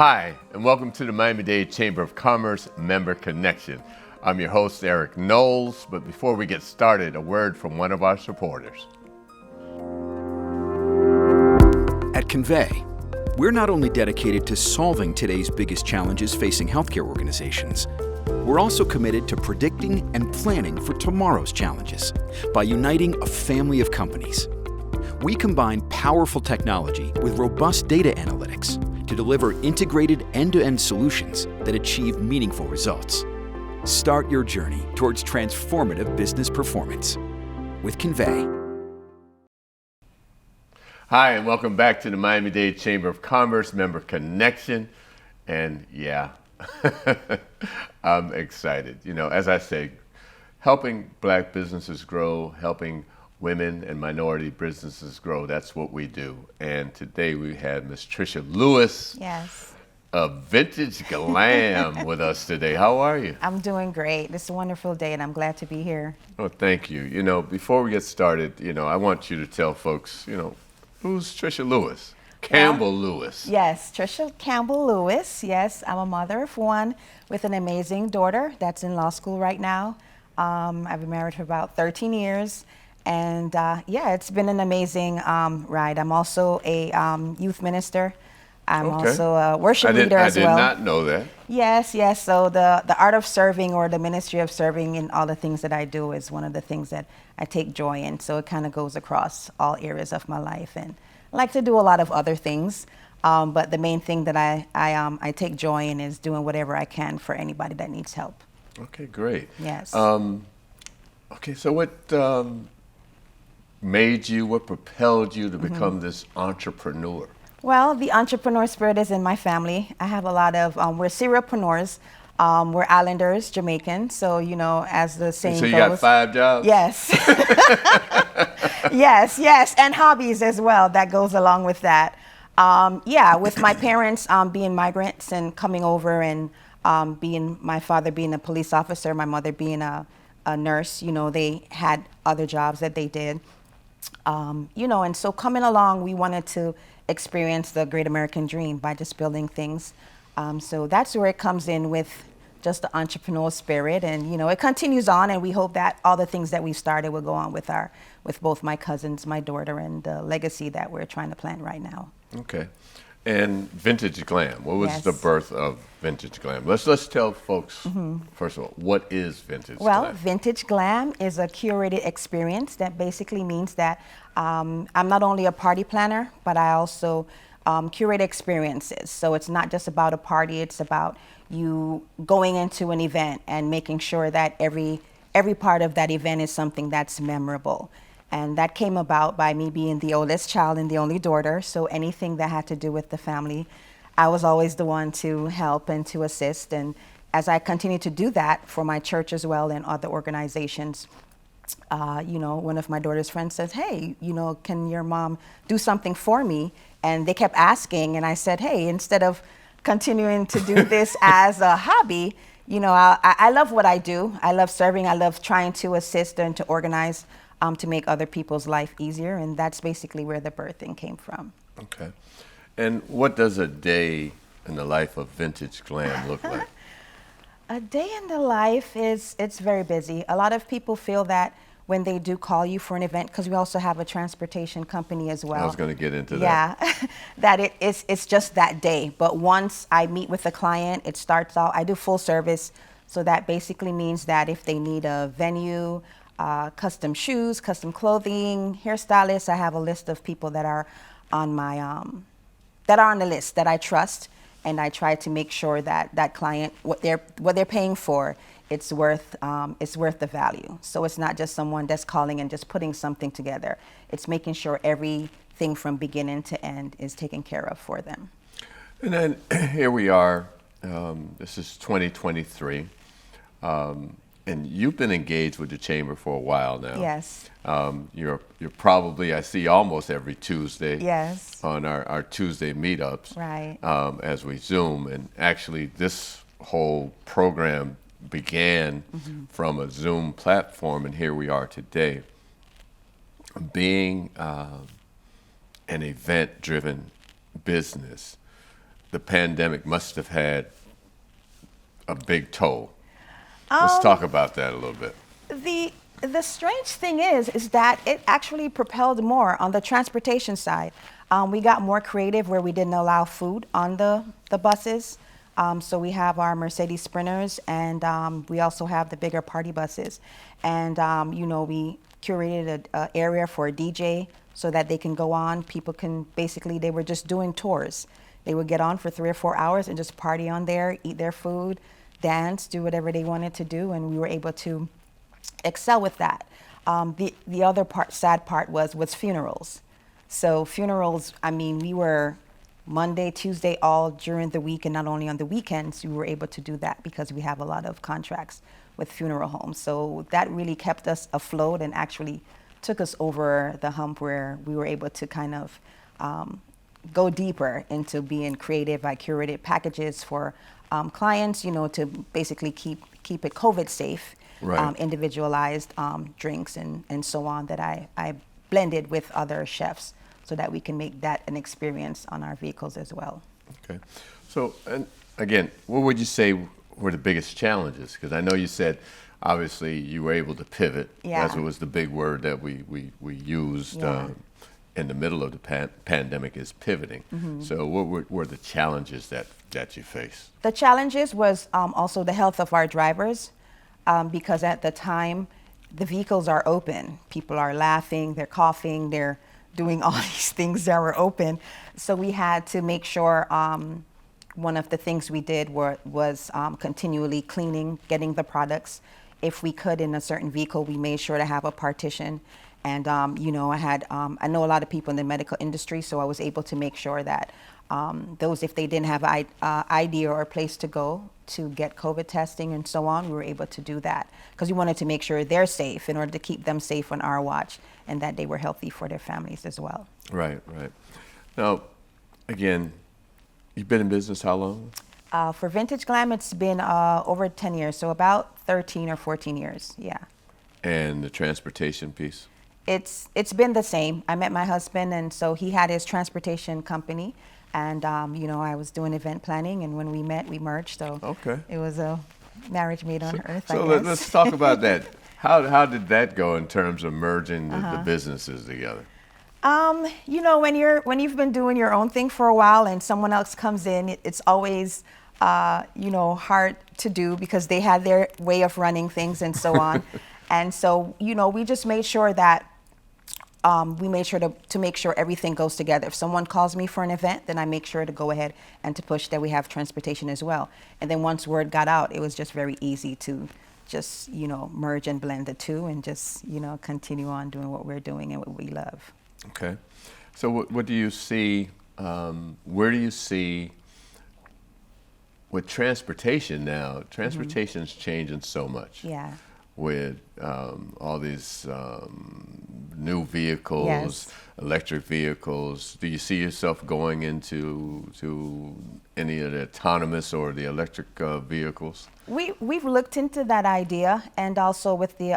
Hi, and welcome to the Miami-Dade Chamber of Commerce Member Connection. I'm your host, Eric Knowles, but before we get started, a word from one of our supporters. At Convey, we're not only dedicated to solving today's biggest challenges facing healthcare organizations, we're also committed to predicting and planning for tomorrow's challenges by uniting a family of companies. We combine powerful technology with robust data analytics to deliver integrated end-to-end solutions that achieve meaningful results. Start your journey towards transformative business performance with Convey. Hi, and welcome back to the Miami-Dade Chamber of Commerce Member Connection. And yeah, I'm excited. You know, as I say, helping Black businesses grow, helping women and minority businesses grow, that's what we do. And today we had Miss Tricia Lewis. Yes. Of Vintage Glam with us today. How are you? I'm doing great. It's a wonderful day and I'm glad to be here. Oh, thank you. You know, before we get started, I want you to tell folks, who's Tricia Lewis? Campbell-Lewis. Yes, Tricia Campbell-Lewis. Yes, I'm a mother of one with an amazing daughter that's in law school right now. I've been married for about 13 years. And it's been an amazing ride. I'm also a youth minister. I'm also a worship leader as well. I did not know that. Yes. So the art of serving, or the ministry of serving, in all the things that I do is one of the things that I take joy in. So it kind of goes across all areas of my life. And I like to do a lot of other things. But the main thing that I take joy in is doing whatever I can for anybody that needs help. Okay, great. Yes. So what what propelled you to become this entrepreneur? Well, the entrepreneur spirit is in my family. I have a lot of, we're serialpreneurs. We're islanders, Jamaican. So, as the saying goes. So you got 5 jobs? Yes. yes. And hobbies as well. That goes along with that. With my parents being migrants and coming over and my father being a police officer, my mother being a nurse, they had other jobs that they did. And so coming along, we wanted to experience the great American dream by just building things. So that's where it comes in with just the entrepreneurial spirit. And, it continues on, and we hope that all the things that we started will go on with both my cousins, my daughter, and the legacy that we're trying to plan right now. Okay. And Vintage Glam, what was the birth of Vintage Glam? Let's tell folks, first of all, what is Vintage Glam? Well, Vintage Glam is a curated experience that basically means that I'm not only a party planner, but I also curate experiences. So it's not just about a party, it's about you going into an event and making sure that every part of that event is something that's memorable. And that came about by me being the oldest child and the only daughter. So anything that had to do with the family, I was always the one to help and to assist. And as I continue to do that for my church as well and other organizations, one of my daughter's friends says, hey, can your mom do something for me? And they kept asking. And I said, hey, instead of continuing to do this as a hobby, I love what I do. I love serving. I love trying to assist and to organize to make other people's life easier, and that's basically where the birthing came from. Okay. And what does a day in the life of Vintage Glam look like? A day in the life it's very busy. A lot of people feel that when they do call you for an event, because we also have a transportation company as well. I was going to get into that. Yeah, that it's just that day. But once I meet with the client, it starts out, I do full service, so that basically means that if they need a venue, custom shoes, custom clothing, hairstylists. I have a list of people that are on my that are on the list that I trust, and I try to make sure that that client, what they're paying for, it's worth the value. So it's not just someone that's calling and just putting something together. It's making sure everything from beginning to end is taken care of for them. And then here we are. This is 2023. And you've been engaged with the Chamber for a while now. Yes. You're probably, I see almost every Tuesday. Yes. On our Tuesday meetups. Right. As we Zoom. And actually this whole program began from a Zoom platform, and here we are today. Being an event-driven business, the pandemic must have had a big toll. Let's talk about that a little bit. The strange thing is that it actually propelled more on the transportation side. We got more creative where we didn't allow food on the buses. So we have our Mercedes Sprinters, and we also have the bigger party buses. And, we curated an area for a DJ so that they can go on. People can basically, they were just doing tours. They would get on for 3 or 4 hours and just party on there, eat their food, dance, do whatever they wanted to do, and we were able to excel with that. The other sad part was funerals. So funerals, we were Monday, Tuesday, all during the week, and not only on the weekends. We were able to do that because we have a lot of contracts with funeral homes. So that really kept us afloat and actually took us over the hump where we were able to kind of go deeper into being creative. I curated packages for clients, to basically keep it COVID safe, right. Individualized drinks and so on that I blended with other chefs so that we can make that an experience on our vehicles as well. Okay. So, and again, what would you say were the biggest challenges? Because I know you said, obviously, you were able to pivot. Yeah. That was the big word that we used in the middle of the pandemic, is pivoting. Mm-hmm. So what were the challenges that you faced? The challenges was also the health of our drivers, because at the time, the vehicles are open. People are laughing, they're coughing, they're doing all these things that were open. So we had to make sure one of the things we did was continually cleaning, getting the products. If we could in a certain vehicle, we made sure to have a partition. And, I know a lot of people in the medical industry, so I was able to make sure that those, if they didn't have an ID or a place to go to get COVID testing and so on, we were able to do that because we wanted to make sure they're safe in order to keep them safe on our watch and that they were healthy for their families as well. Right. Now, again, you've been in business how long? For Vintage Glam, it's been over 10 years, so about 13 or 14 years, yeah. And the transportation piece? It's been the same. I met my husband, and so he had his transportation company, and I was doing event planning, and when we met, we merged. So okay. It was a marriage made on earth. So I guess. let's talk about that. How did that go in terms of merging the businesses together? When you've been doing your own thing for a while, and someone else comes in, it's always hard to do because they had their way of running things and so on. And so, we just made sure that we made sure to make sure everything goes together. If someone calls me for an event, then I make sure to go ahead and to push that we have transportation as well. And then once word got out, it was just very easy to just, merge and blend the two and just, continue on doing what we're doing and what we love. Okay. So what do you see, where do you see with transportation now? Transportation's changing so much. Yeah. With all these new vehicles, Yes. electric vehicles. Do you see yourself going into any of the autonomous or the electric vehicles? We've looked into that idea, and also with the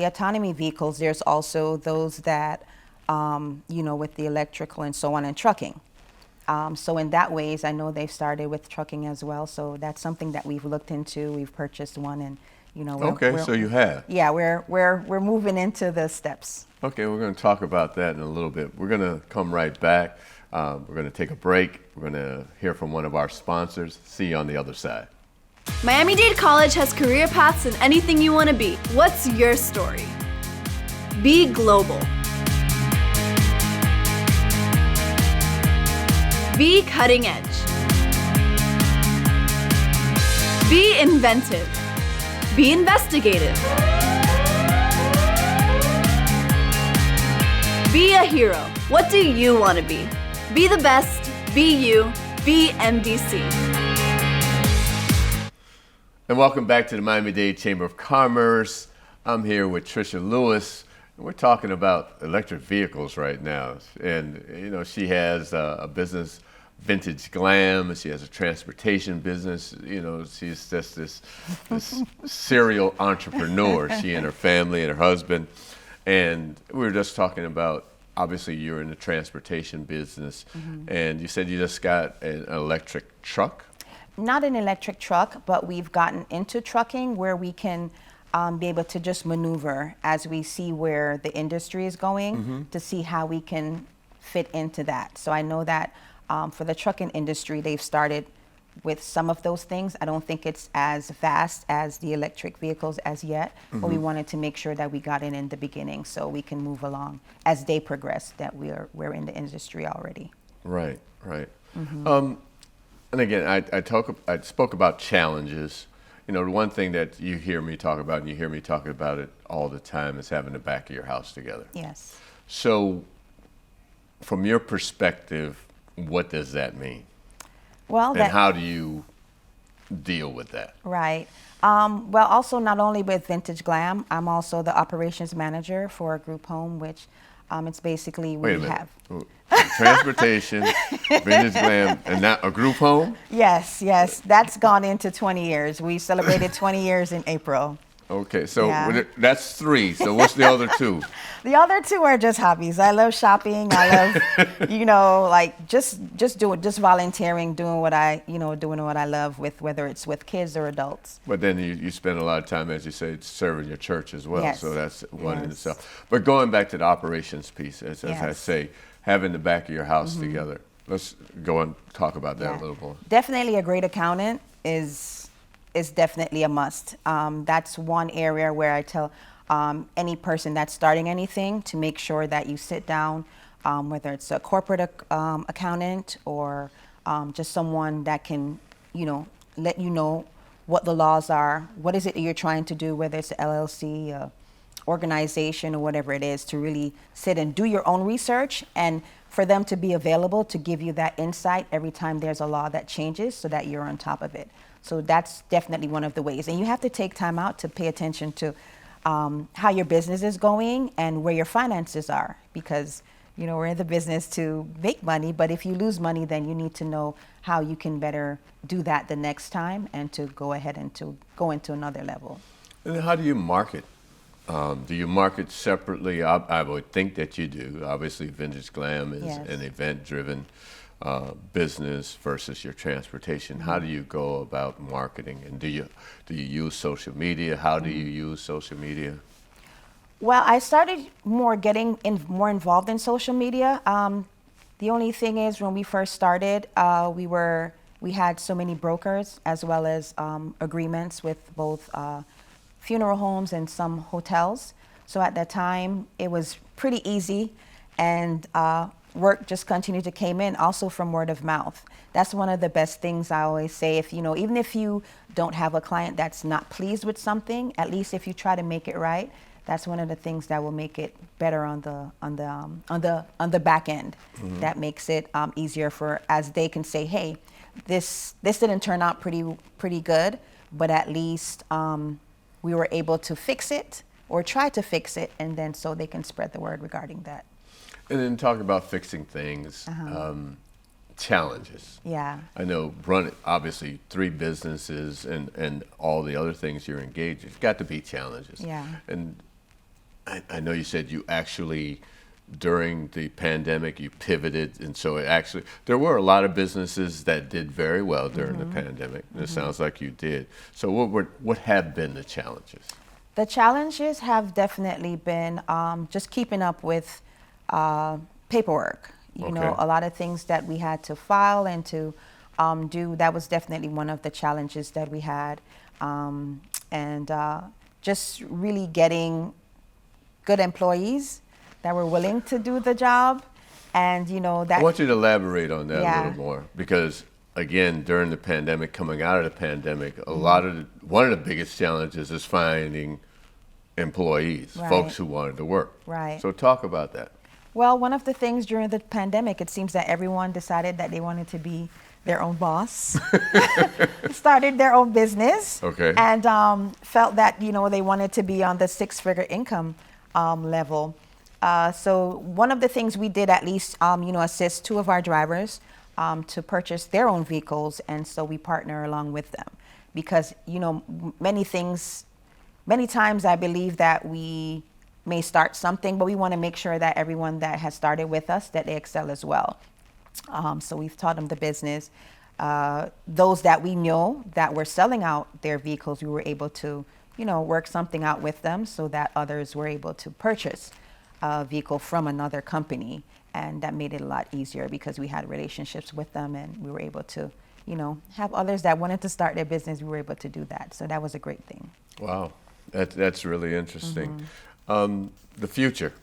autonomy vehicles, there's also those that with the electrical and so on and trucking. So in that ways, I know they've started with trucking as well. So that's something that we've looked into. We've purchased one, and so you have. Yeah, we're moving into the steps. Okay, we're going to talk about that in a little bit. We're going to come right back. We're going to take a break. We're going to hear from one of our sponsors. See you on the other side. Miami-Dade College has career paths in anything you want to be. What's your story? Be global. Be cutting edge. Be inventive. Be investigative. Be a hero. What do you want to be? Be the best. Be you. Be MDC. And welcome back to the Miami-Dade Chamber of Commerce. I'm here with Tricia Lewis. We're talking about electric vehicles right now. And, she has a business, Vintage Glam. She has a transportation business. She's just this serial entrepreneur, she and her family and her husband. And we were just talking about obviously you're in the transportation business, and you said you just got an electric truck. Not an electric truck, but we've gotten into trucking where we can be able to just maneuver as we see where the industry is going to see how we can fit into that. So I know that for the trucking industry, they've started with some of those things. I don't think it's as vast as the electric vehicles as yet, but we wanted to make sure that we got in the beginning so we can move along as they progress, that we're in the industry already. Right, right. And again, I spoke about challenges. You know, the one thing that you hear me talk about, and you hear me talk about it all the time, is having the back of your house together. Yes. So, from your perspective, what does that mean? Well, And how do you deal with that? Right. Well, also not only with Vintage Glam, I'm also the operations manager for a group home, which it's basically Wait a we minute. have. Transportation, Vintage Glam, and now a group home? Yes, that's gone into 20 years. We celebrated 20 years in April. Okay, so Yeah. that's 3. So what's the other 2? The other 2 are just hobbies. I love shopping. I love, like just volunteering, doing what I love with, whether it's with kids or adults. But then you spend a lot of time, as you say, serving your church as well. Yes. So that's one in Yes. itself. But going back to the operations piece, as I Yes. say, having the back of your house together. Let's go and talk about that a little more. Definitely a great accountant is definitely a must. That's one area where I tell any person that's starting anything to make sure that you sit down, whether it's a corporate accountant or just someone that can, let you know what the laws are, what is it that you're trying to do, whether it's an LLC, organization, or whatever it is, to really sit and do your own research, and for them to be available to give you that insight every time there's a law that changes so that you're on top of it. So that's definitely one of the ways. And you have to take time out to pay attention to how your business is going and where your finances are, because we're in the business to make money, but if you lose money, then you need to know how you can better do that the next time and to go ahead and to go into another level. And how do you market? Do you market separately? I would think that you do. Obviously, Vintage Glam is Yes. an event-driven business versus your transportation. How do you go about marketing? And do you use social media? How do you use social media? Well, I started getting more involved in social media. The only thing is, when we first started, we had so many brokers as well as agreements with both funeral homes and some hotels. So at that time, it was pretty easy, and work just continued to come in, also from word of mouth. That's one of the best things I always say. If even if you don't have a client that's not pleased with something, at least if you try to make it right, that's one of the things that will make it better on the back end. That makes it easier as they can say, hey, this didn't turn out pretty good, but at least we were able to fix it or try to fix it, and then so they can spread the word regarding that. And then talk about fixing things, challenges. Yeah. I know obviously 3 businesses and all the other things you're engaged in. It's got to be challenges. Yeah. And I know you said you actually, during the pandemic, you pivoted, and so there were a lot of businesses that did very well during the pandemic. And it sounds like you did. So what have been the challenges? The challenges have definitely been just keeping up with paperwork. Okay. A lot of things that we had to file and to do. That was definitely one of the challenges that we had, and just really getting good employees that were willing to do the job, and that. I want you to elaborate on that a Yeah. little more, because again, during the pandemic, coming out of the pandemic, one of the biggest challenges is finding employees, Right. folks who wanted to work. Right. So talk about that. Well, one of the things during the pandemic, it seems that everyone decided that they wanted to be their own boss, started their own business, Okay. and felt that they wanted to be on the 6-figure income level. So one of the things we did, at least, assist 2 of our drivers to purchase their own vehicles, and so we partner along with them, because many times I believe that we may start something, but we want to make sure that everyone that has started with us, that they excel as well. So we've taught them the business. Those that we know that were selling out their vehicles, we were able to, work something out with them so that others were able to purchase a vehicle from another company. And that made it a lot easier because we had relationships with them, and we were able to, have others that wanted to start their business. We were able to do that. So that was a great thing. Wow, that's really interesting. The future,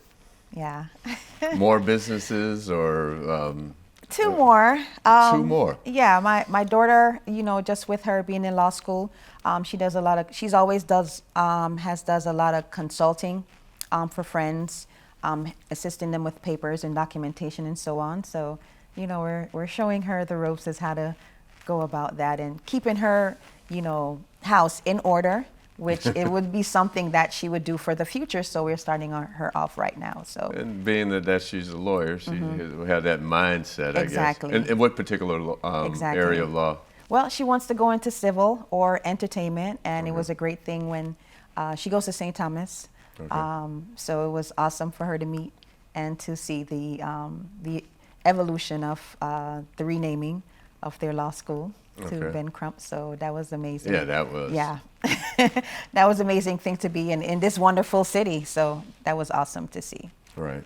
Yeah. more businesses or Two more. two more? Yeah, my daughter, just with her being in law school, she does a lot of, she's always does a lot of consulting for friends, assisting them with papers and documentation and so on. So, we're showing her the ropes as how to go about that and keeping her, house in order, which it would be something that she would do for the future. So we're starting her off right now. So, And being that she's a lawyer, she had that mindset, Exactly. I guess. In what particular Exactly. area of law? Well, she wants to go into civil or entertainment, and it was a great thing when she goes to St. Thomas. Okay. So it was awesome for her to meet and to see the evolution of the renaming of their law school to Okay. Ben Crump. So that was amazing. Yeah, that was. Yeah, that was an amazing thing to be in this wonderful city. So that was awesome to see. Right.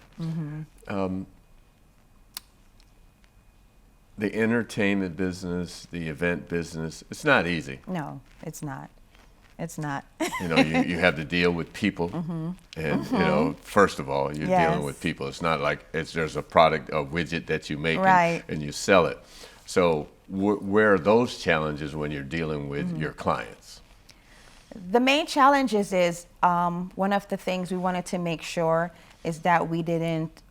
The entertainment business, the event business, it's not easy. No, it's not. It's not. You have to deal with people, and first of all, you're Yes. dealing with people. It's not like there's a product, a widget that you make Right. and you sell it. So where are those challenges when you're dealing with your clients? The main challenges is one of the things we wanted to make sure is that we didn't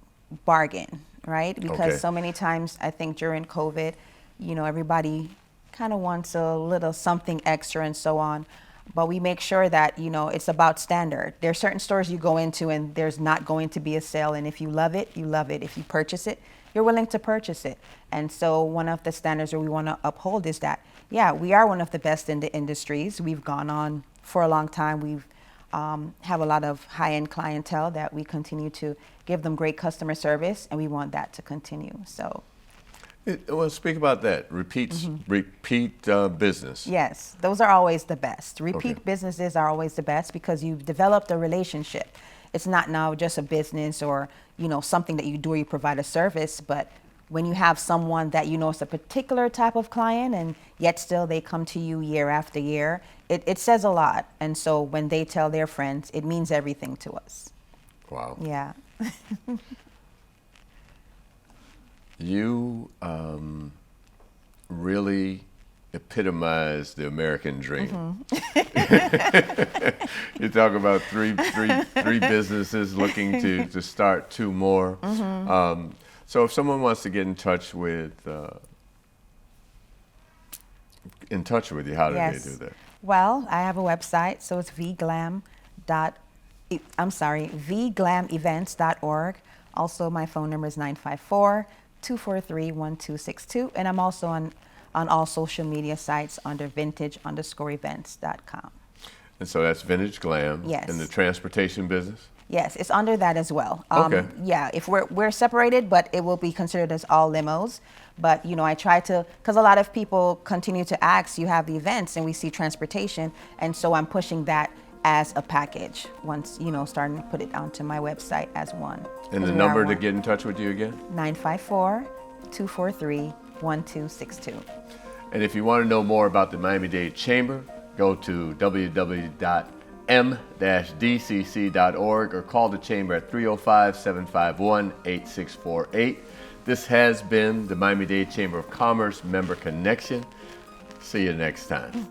bargain, right? Because Okay. so many times, I think during COVID, everybody kind of wants a little something extra and so on. But we make sure that, it's about standard. There are certain stores you go into and there's not going to be a sale. And if you love it, you love it. If you purchase it, you're willing to purchase it. And so one of the standards that we want to uphold is that, yeah, we are one of the best in the industries. We've gone on for a long time. We've have a lot of high-end clientele that we continue to give them great customer service, and we want that to continue. So, Well, speak about that. Repeat business. yes, those are always the best. Repeat Okay. businesses are always the best because you've developed a relationship. It's not now just a business or, something that you do or you provide a service, but when you have someone that is a particular type of client and yet still they come to you year after year, it says a lot. And so when they tell their friends, it means everything to us. Wow. Yeah. You really epitomize the American dream. You talk about three businesses looking to start two more. So if someone wants to get in touch with you, how do they do that? Well, I have a website, so it's vglamevents.org. Also, my phone number is 954-243-1262, and I'm also on all social media sites under vintage_events.com. And so that's Vintage Glam. Yes. In the transportation business? Yes, it's under that as well. Okay. Yeah, if we're separated, but it will be considered as all limos. But, I try to, because a lot of people continue to ask, you have the events and we see transportation. And so I'm pushing that as a package once, starting to put it onto my website as one. And the number to get in touch with you again? 954-243-1262. And if you want to know more about the Miami-Dade Chamber, go to www.m-dcc.org or call the Chamber at 305-751-8648. This has been the Miami-Dade Chamber of Commerce Member Connection. See you next time.